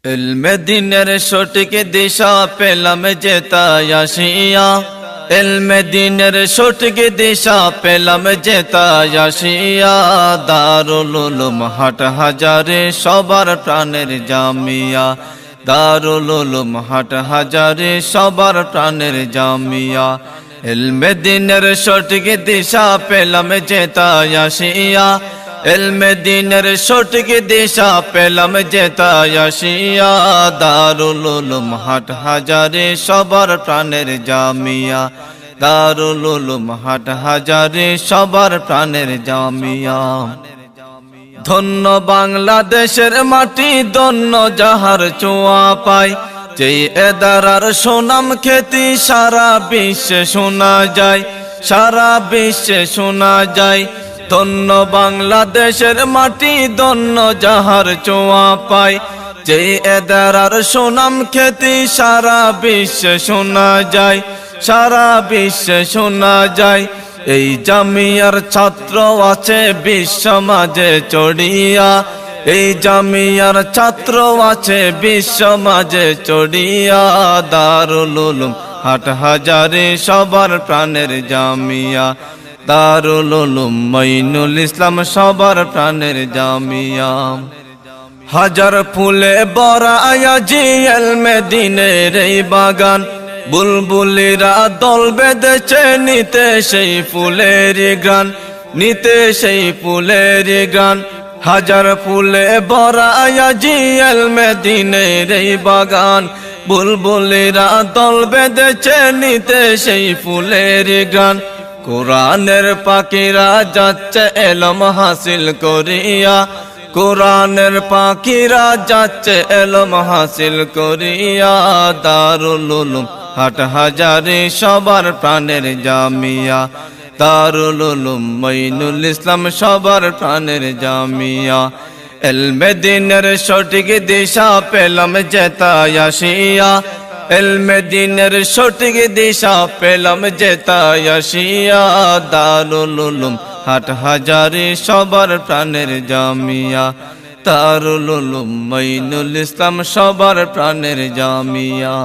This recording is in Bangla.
ইলমে দ্বীনের সঠিক দিশা পেলাম যেতায় আসিয়া, ইলমে দ্বীনের সঠিক দিশা পেলাম যেতায় আসিয়া। দারুল উলুম হাটহাজারী সবার প্রাণের জামিয়া, দারুল উলুম হাটহাজারী সবার প্রাণের জামিয়া। ইলমে দ্বীনের সঠিক দিশা পেলাম যেতায় আসিয়া, ইলমে দ্বীনের সঠিক দিশা পেলাম যেতায় আসিয়া। দারুল উলুম হাটহাজারী সবার প্রাণের জামিয়া, দারুল উলুম হাটহাজারী সবার প্রাণের জামিয়া। ধন্য বাংলাদেশের মাটি, ধন্য যাহার ছোঁয়া পায়, যেই এদারার সুনাম খ্যাতি সারা বিশ্বে শোনা যায়, সারা বিশ্বে শোনা যায়। ধন্য বাংলাদেশের মাটি, ধন্য যাহার ছোঁয়া পায়, যেই এদারার সুনাম খ্যাতি সারা বিশ্বে শোনা যায়, সারা বিশ্বে শোনা যায়। এই জামিয়ার ছাত্র আছে বিশ্ব মাঝে চড়িয়া, এই জামিয়ার ছাত্র আছে বিশ্ব মাঝে চড়িয়া। দারুল উলুম হাটহাজারী সবার প্রাণের জামিয়া, দারুল উলুম মঈনুল ইসলাম সবার প্রাণের জামিয়া। হাজার ফুলে বরায়া জি ইলমে দ্বীনের এই বাগান, বুলবুলিরা দল বেঁধেছে নিতে সেই ফুলের গান, নিতে সেই ফুলের গান। হাজার ফুলে বরায়া জি ইলমে দ্বীনের এই বাগান, বুলবুলিরা দল বেঁধেছে নিতে সেই ফুলের গান। কোরআনের পাখিরা যাচ্ছে এলম হাসিল করিয়া, কোরআনের পাখিরা যাচ্ছে এলম হাসিল করিয়া। দারুল উলুম হাটহাজারী সবার প্রাণের জামিয়া, দারুল উলুম মঈনুল ইসলাম সবার প্রাণের জামিয়া। ইলমে দ্বীনের সঠিক দিশা পেলাম যেতায় আসিয়া, ইলমে দ্বীনের সঠিক দিশা পেলাম যেতায় আসিয়া। দারুল উলুম হাটহাজারী সবার প্রাণের জামিয়া, দারুল উলুম মঈনুল ইসলাম সবার প্রাণের জামিয়া।